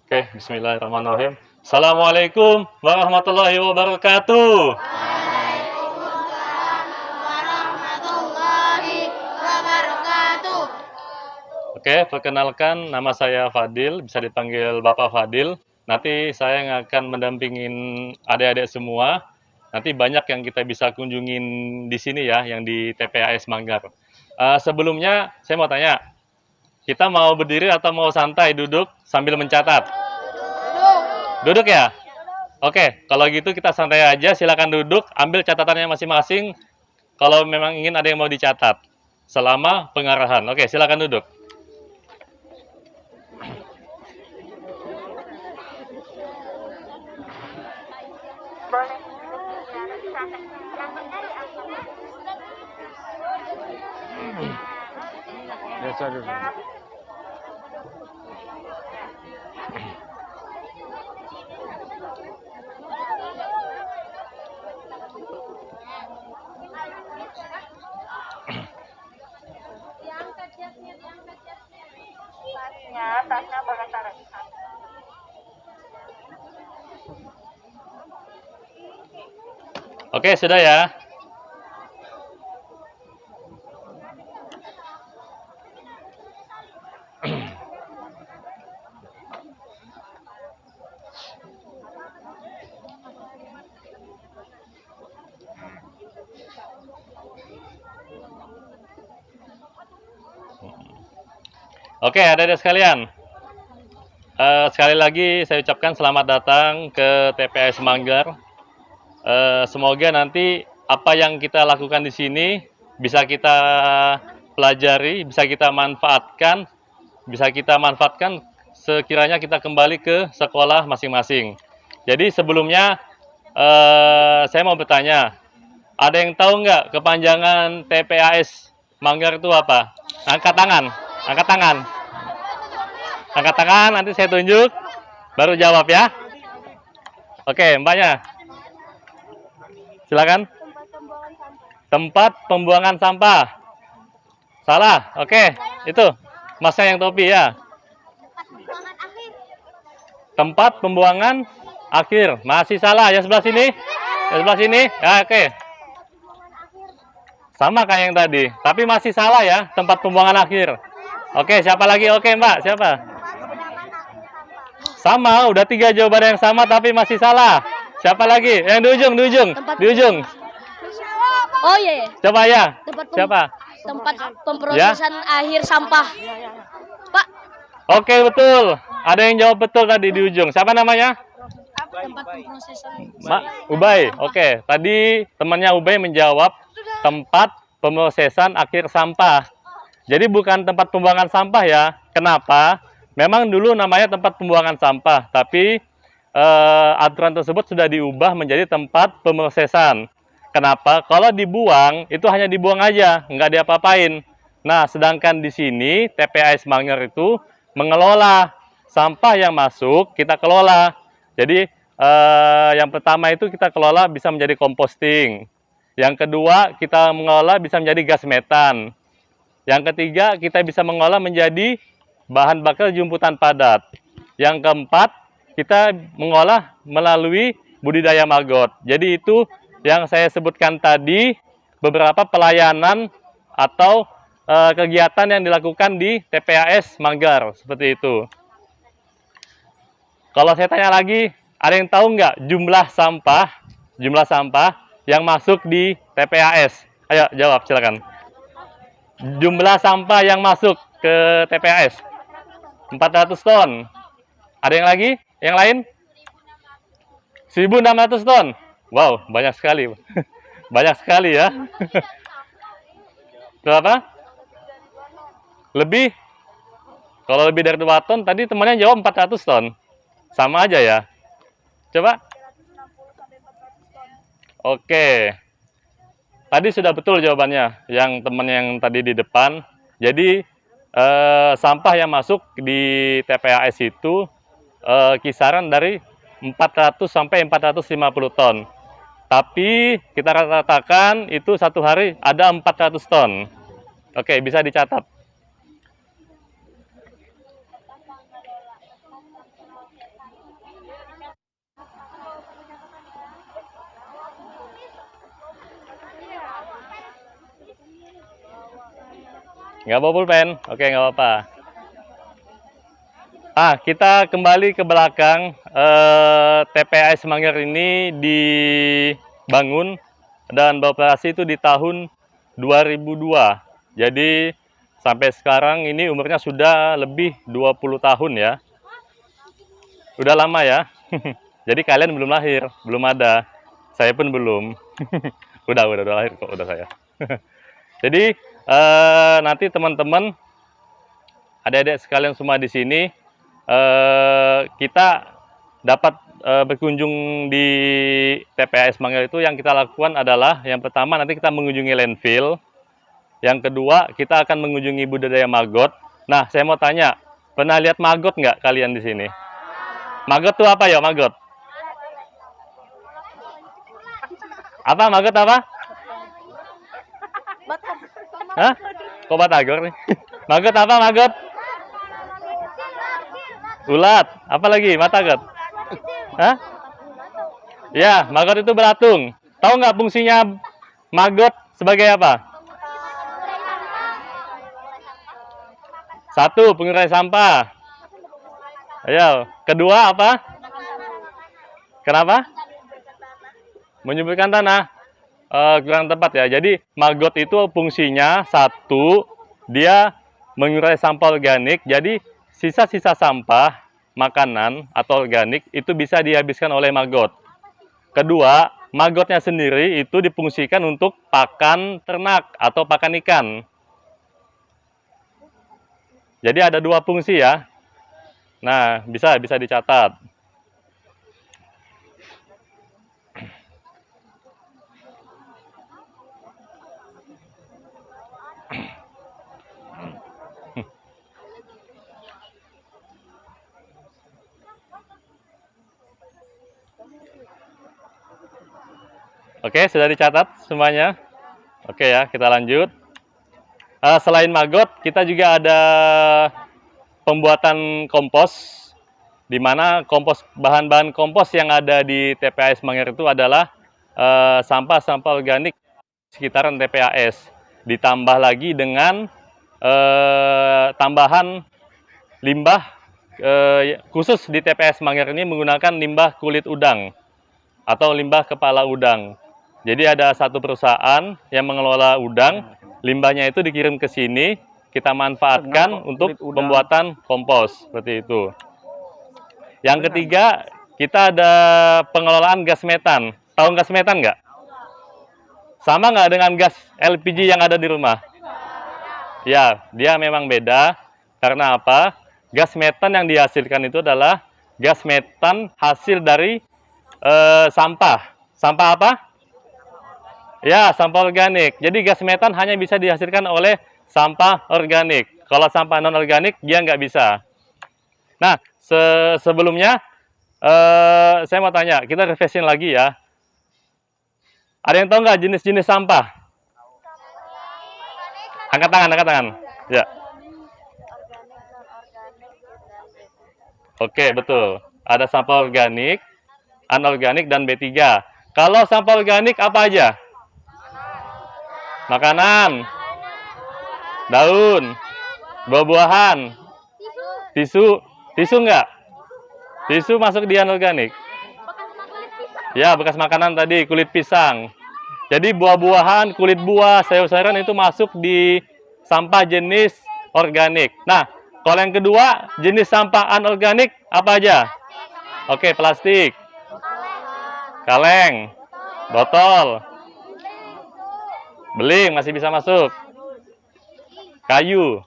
Oke, bismillahirrahmanirrahim. Assalamualaikum warahmatullahi wabarakatuh. Warahmatullahi wabarakatuh. Oke, perkenalkan nama saya Fadil, bisa dipanggil Bapak Fadil. Nanti saya yang akan mendampingin adik-adik semua. Nanti banyak yang kita bisa kunjungin di sini ya, yang di TPAS Manggar. Sebelumnya saya mau tanya, kita mau berdiri atau mau santai duduk sambil mencatat? Duduk ya? Oke, kalau gitu kita santai aja, silakan duduk, ambil catatannya masing-masing. Kalau memang ingin ada yang mau dicatat selama pengarahan. Oke, silakan duduk. Biasa dulu. Tasnya boleh taruh di sana. Oke, sudah ya. Oke, adik-adik sekalian. Sekali lagi saya ucapkan selamat datang ke TPAS Manggar. Semoga nanti apa yang kita lakukan di sini bisa kita pelajari, bisa kita manfaatkan sekiranya kita kembali ke sekolah masing-masing. Jadi sebelumnya saya mau bertanya, ada yang tahu nggak kepanjangan TPAS Manggar itu apa? Angkat tangan, angkat tangan. Angkat tangan, nanti saya tunjuk, baru jawab ya. Oke, mbaknya. Silakan. Tempat pembuangan sampah. Salah, oke. Itu, masnya yang topi ya. Tempat pembuangan akhir. Masih salah, yang sebelah sini. Yang sebelah sini, ya oke. Sama kayak yang tadi, tapi masih salah ya, tempat pembuangan akhir. Oke, siapa lagi? Oke, mbak, siapa? Sama, udah 3 jawaban yang sama tapi masih salah. Siapa lagi? Yang di ujung, di ujung, di ujung. Oh iya, Coba ya. Siapa? tempat pemrosesan akhir sampah. Pak, Oke, betul. Ada yang jawab betul tadi di ujung. Siapa namanya? tempat pemrosesan. Ubay. Oke, tadi temannya Ubay menjawab tempat pemrosesan akhir sampah. Jadi bukan tempat pembuangan sampah ya. Kenapa? Memang dulu namanya tempat pembuangan sampah, tapi aturan tersebut sudah diubah menjadi tempat pemrosesan. Kenapa? Kalau dibuang, itu hanya dibuang aja, nggak diapa-apain. Nah, sedangkan di sini, TPAS Manggar itu mengelola sampah yang masuk, kita kelola. Jadi, yang pertama itu kita kelola bisa menjadi composting. Yang kedua, kita mengelola bisa menjadi gas metan. Yang ketiga, kita bisa mengolah menjadi bahan bakar jumputan padat. Yang keempat, kita mengolah melalui budidaya maggot. Jadi itu yang saya sebutkan tadi, beberapa pelayanan atau kegiatan yang dilakukan di TPAS Manggar. Seperti itu. Kalau saya tanya lagi, ada yang tahu nggak jumlah sampah yang masuk di TPAS? Ayo jawab, silakan. Jumlah sampah yang masuk ke TPAS 400 ton. Ada yang lagi? Yang lain? 1.600 ton. Wow, banyak sekali. Banyak sekali ya. Berapa? Lebih? Kalau lebih dari 2 ton, tadi temannya jawab 400 ton. Sama aja ya. Coba. Oke. Tadi sudah betul jawabannya, yang teman yang tadi di depan. Jadi, sampah yang masuk di TPAS itu kisaran dari 400 sampai 450 ton. Tapi kita katakan itu satu hari ada 400 ton. Oke, bisa dicatat. Nggak bawa pulpen? Oke, nggak apa-apa. Kita kembali ke belakang. TPAS Manggar ini dibangun dan beroperasi itu di tahun 2002. Jadi sampai sekarang ini umurnya sudah lebih 20 tahun ya. Udah lama ya. Jadi kalian belum lahir, belum ada. Saya pun belum. udah lahir kok, udah saya. Jadi nanti teman-teman, adik-adik sekalian semua di sini, kita dapat berkunjung di TPAS Manggar itu. Yang kita lakukan adalah, yang pertama nanti kita mengunjungi landfill. Yang kedua, kita akan mengunjungi budidaya maggot. Nah, saya mau tanya, pernah lihat maggot nggak kalian di sini? Maggot itu apa ya, maggot? Apa maggot apa? Hah? Kok batagor nih? Maggot apa maggot? Ulat. Apa lagi? Maggot? Hah? Ya, maggot itu belatung. Tahu nggak fungsinya maggot sebagai apa? Satu, pengurai sampah. Ayo, kedua apa? Kenapa? Menyuburkan tanah. Kurang tepat ya. Jadi maggot itu fungsinya satu, dia mengurai sampah organik. Jadi sisa-sisa sampah makanan atau organik itu bisa dihabiskan oleh maggot. Kedua, maggotnya sendiri itu difungsikan untuk pakan ternak atau pakan ikan. Jadi ada dua fungsi ya. Nah, bisa dicatat. Oke, sudah dicatat semuanya? Oke ya, kita lanjut. Selain maggot, kita juga ada pembuatan kompos, di mana bahan-bahan kompos yang ada di TPAS Manggar itu adalah sampah-sampah organik sekitaran TPAS. Ditambah lagi dengan tambahan limbah khusus di TPAS Manggar ini menggunakan limbah kulit udang atau limbah kepala udang. Jadi ada satu perusahaan yang mengelola udang, limbahnya itu dikirim ke sini, kita manfaatkan untuk pembuatan kompos, seperti itu. Yang ketiga, kita ada pengelolaan gas metan. Tahu gas metan nggak? Sama nggak dengan gas LPG yang ada di rumah? Ya, dia memang beda. Karena apa? Gas metan yang dihasilkan itu adalah gas metan hasil dari sampah. Sampah apa? Ya, sampah organik. Jadi gas metan hanya bisa dihasilkan oleh sampah organik. Kalau sampah non-organik, dia nggak bisa. Nah, sebelumnya, saya mau tanya, kita refreshing lagi ya. Ada yang tahu nggak jenis-jenis sampah? Angkat tangan. Ya. Oke, betul. Ada sampah organik, anorganik, dan B3. Kalau sampah organik apa aja? Makanan, daun, buah-buahan, tisu enggak? Tisu masuk di anorganik. Ya, bekas makanan tadi, kulit pisang. Jadi buah-buahan, kulit buah, sayur-sayuran itu masuk di sampah jenis organik. Nah, kalau yang kedua, jenis sampah anorganik apa aja? Oke, plastik, kaleng, botol, beling masih bisa masuk, kayu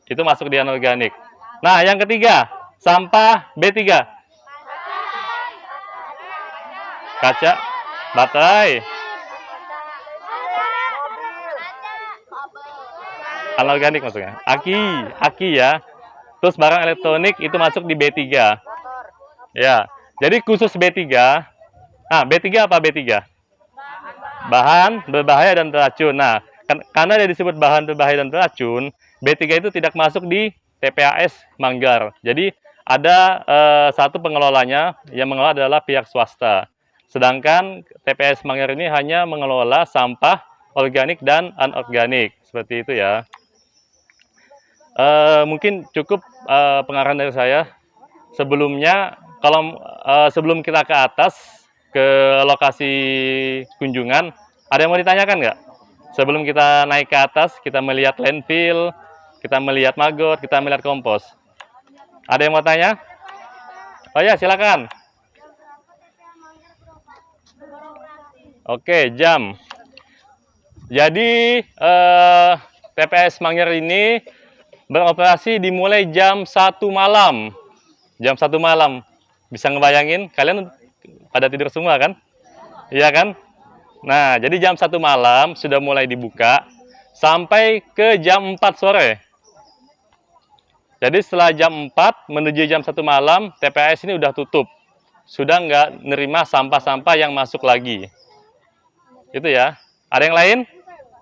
itu masuk di anorganik. Nah, yang ketiga, sampah B3, kaca, baterai, anorganik maksudnya, aki ya. Terus barang elektronik itu masuk di B3. Ya, jadi khusus B3. B3 apa B3? Bahan berbahaya dan beracun. Nah, karena dia disebut bahan berbahaya dan beracun, B3 itu tidak masuk di TPAS Manggar. Jadi ada satu pengelolanya, yang mengelola adalah pihak swasta. Sedangkan TPAS Manggar ini hanya mengelola sampah organik dan anorganik. Seperti itu ya. Mungkin cukup pengarahan dari saya. Sebelumnya, kalau sebelum kita ke atas, ke lokasi kunjungan, ada yang mau ditanyakan nggak? Sebelum kita naik ke atas, kita melihat landfill, kita melihat maggot, kita melihat kompos. Ada yang mau tanya? Oh ya, silakan. Oke, jam. Jadi, TPS Manggar ini beroperasi dimulai jam 1 malam. Jam 1 malam. Bisa ngebayangin? Kalian pada tidur semua kan? Iya kan? Nah, jadi jam 1 malam sudah mulai dibuka sampai ke jam 4 sore. Jadi setelah jam 4 menuju jam 1 malam, TPS ini udah tutup. Sudah nggak nerima sampah-sampah yang masuk lagi. Itu ya. Ada yang lain?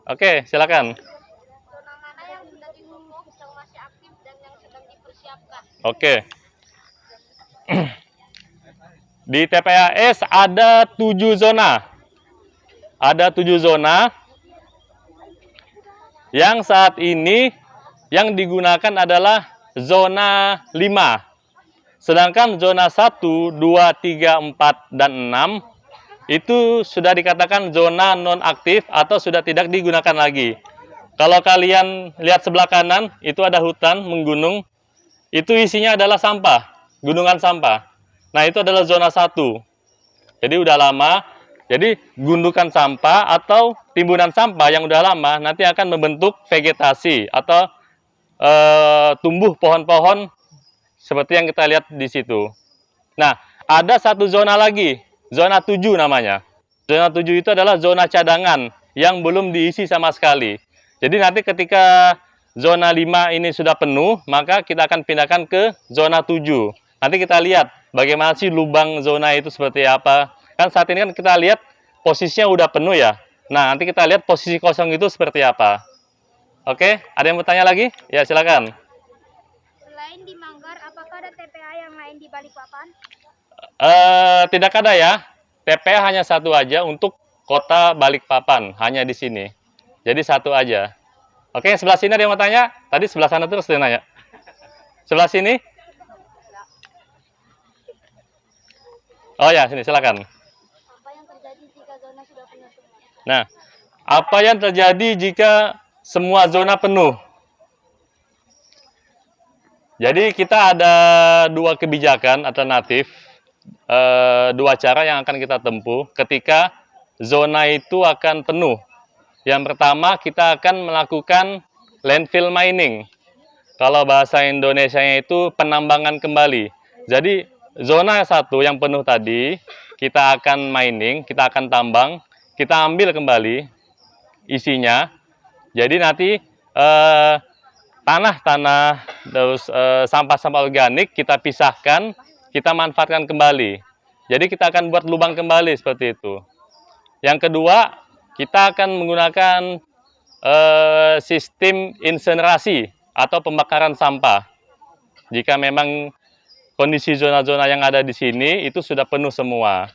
Oke, silakan. Zona mana yang sudah ditutup, yang masih aktif, dan yang sedang dipersiapkan? Oke. Di TPAS ada 7 zona. Ada 7 zona yang saat ini yang digunakan adalah zona 5. Sedangkan zona 1, 2, 3, 4, dan 6 itu sudah dikatakan zona non-aktif atau sudah tidak digunakan lagi. Kalau kalian lihat sebelah kanan, itu ada hutan menggunung. Itu isinya adalah sampah, gunungan sampah. Nah, itu adalah zona 1. Jadi udah lama. Jadi gundukan sampah atau timbunan sampah yang udah lama nanti akan membentuk vegetasi atau tumbuh pohon-pohon seperti yang kita lihat di situ. Nah, ada satu zona lagi, zona 7 namanya. Zona 7 itu adalah zona cadangan yang belum diisi sama sekali. Jadi nanti ketika zona 5 ini sudah penuh, maka kita akan pindahkan ke zona 7. Nanti kita lihat bagaimana sih lubang zona itu seperti apa. Kan saat ini kan kita lihat posisinya udah penuh ya. Nah, nanti kita lihat posisi kosong itu seperti apa. Oke, ada yang bertanya lagi? Ya, silakan. Selain di Manggar, apakah ada TPA yang lain di Balikpapan? Tidak ada ya. TPA hanya satu aja untuk kota Balikpapan, hanya di sini. Jadi satu aja. Oke, sebelah sini ada yang mau tanya? Tadi sebelah sana terus dia nanya. Sebelah sini? Oh ya, sini silakan. Apa yang terjadi jika zona sudah penuh semua? Nah, apa yang terjadi jika semua zona penuh? Jadi kita ada dua kebijakan alternatif, dua cara yang akan kita tempuh ketika zona itu akan penuh. Yang pertama, kita akan melakukan landfill mining. Kalau bahasa Indonesianya itu penambangan kembali. Jadi zona 1 yang penuh tadi, kita akan mining, kita akan tambang, kita ambil kembali isinya. Jadi nanti tanah-tanah, terus sampah-sampah organik kita pisahkan, kita manfaatkan kembali. Jadi kita akan buat lubang kembali seperti itu. Yang kedua, kita akan menggunakan sistem insinerasi atau pembakaran sampah. Jika memang kondisi zona-zona yang ada di sini itu sudah penuh semua.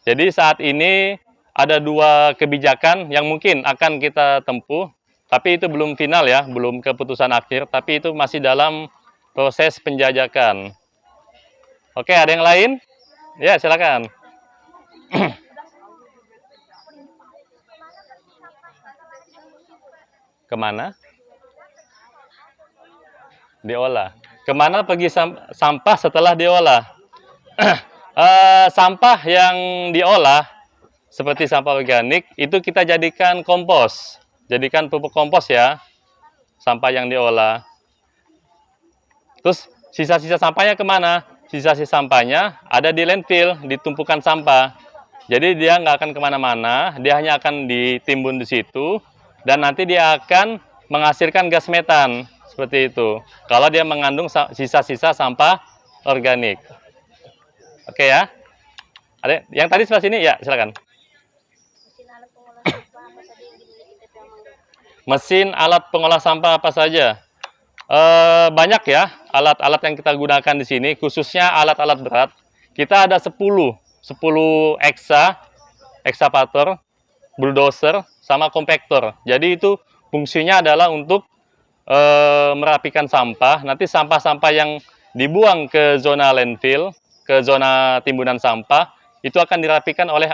Jadi saat ini ada dua kebijakan yang mungkin akan kita tempuh, tapi itu belum final ya, belum keputusan akhir, tapi itu masih dalam proses penjajakan. Oke, ada yang lain? Ya, silakan. Kemana? Diolah. Kemana pergi sampah setelah diolah? Sampah yang diolah seperti sampah organik itu kita jadikan kompos, jadikan pupuk kompos ya, sampah yang diolah. Terus sisa-sisa sampahnya kemana? Sisa-sisa sampahnya ada di landfill, di tumpukan sampah. Jadi dia nggak akan kemana-mana, dia hanya akan ditimbun di situ, dan nanti dia akan menghasilkan gas metan, seperti itu. Kalau dia mengandung sisa-sisa sampah organik. Oke ya. Ada yang tadi sebelah sini? Ya, silakan. Mesin alat pengolah sampah apa saja? Banyak ya alat-alat yang kita gunakan di sini, khususnya alat-alat berat. Kita ada 10 excavator, bulldozer, sama kompaktor. Jadi itu fungsinya adalah untuk merapikan sampah, nanti sampah-sampah yang dibuang ke zona landfill, ke zona timbunan sampah, itu akan dirapikan oleh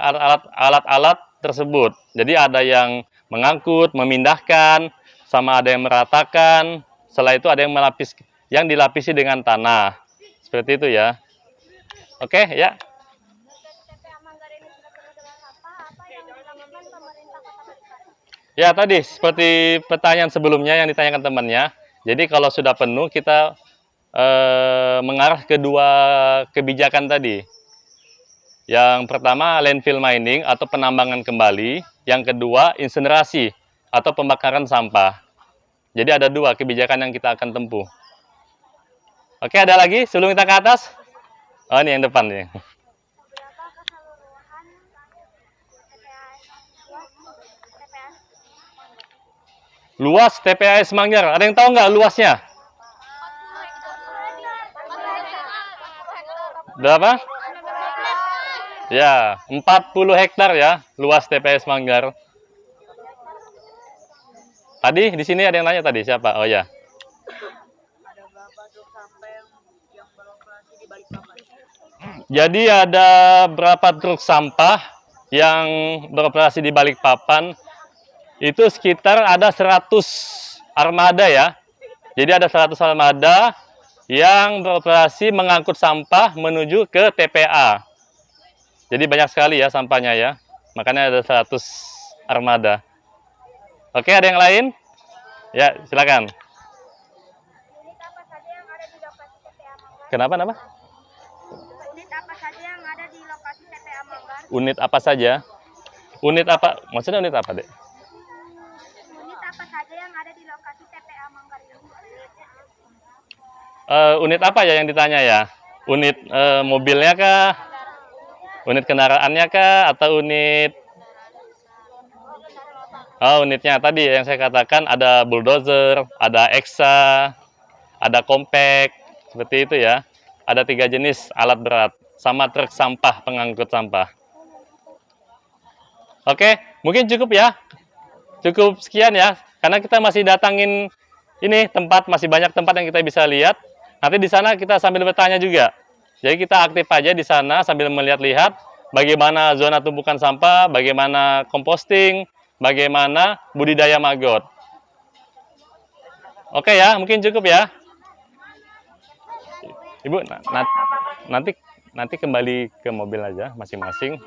alat-alat tersebut. Jadi ada yang mengangkut, memindahkan, sama ada yang meratakan. Setelah itu ada yang dilapisi dengan tanah. Seperti itu ya. Oke, ya. TPA Manggarai ini sudah penuh dengan sampah, apa yang dilakukan pemerintah Kota Balikpapan? Ya, tadi seperti pertanyaan sebelumnya yang ditanyakan temannya. Jadi kalau sudah penuh, kita mengarah ke dua kebijakan tadi. Yang pertama, landfill mining atau penambangan kembali. Yang kedua, insinerasi atau pembakaran sampah. Jadi ada dua kebijakan yang kita akan tempuh. Oke, ada lagi sebelum kita ke atas? Oh, ini yang depan nih. Berapa keseluruhan TPA? Luas TPAS Manggar. Ada yang tahu nggak luasnya? Berapa? Ya, 40 hektar ya, luas TPS Manggar. Tadi di sini ada yang nanya tadi siapa? Oh ya. Ada berapa truk sampah yang beroperasi di Balikpapan? Jadi ada berapa truk sampah yang beroperasi di Balikpapan? Itu sekitar ada 100 armada ya. Jadi ada 100 armada yang beroperasi mengangkut sampah menuju ke TPA. Jadi banyak sekali ya sampahnya ya. Makanya ada 100 armada. Oke, ada yang lain? Ya, silakan. Unit apa saja yang ada di lokasi TPA Manggar? Kenapa, nama? Unit apa saja yang ada di lokasi TPA Manggar? Unit apa saja? Unit apa? Maksudnya unit apa, Dek? Unit apa saja yang ada di lokasi TPA Manggar ini? Unit apa ya yang ditanya ya? Unit mobilnya kah? Unit kendaraannya kah? Atau unit... Oh, unitnya tadi yang saya katakan ada bulldozer, ada Exa, ada compact, seperti itu ya. Ada 3 jenis alat berat, sama truk sampah, pengangkut sampah. Oke, mungkin cukup ya. Cukup sekian ya, karena kita masih datangin ini tempat, masih banyak tempat yang kita bisa lihat. Nanti di sana kita sambil bertanya juga. Jadi kita aktif aja di sana sambil melihat-lihat bagaimana zona tumpukan sampah, bagaimana composting, bagaimana budidaya maggot. Oke ya, mungkin cukup ya. Ibu, nanti kembali ke mobil aja masing-masing.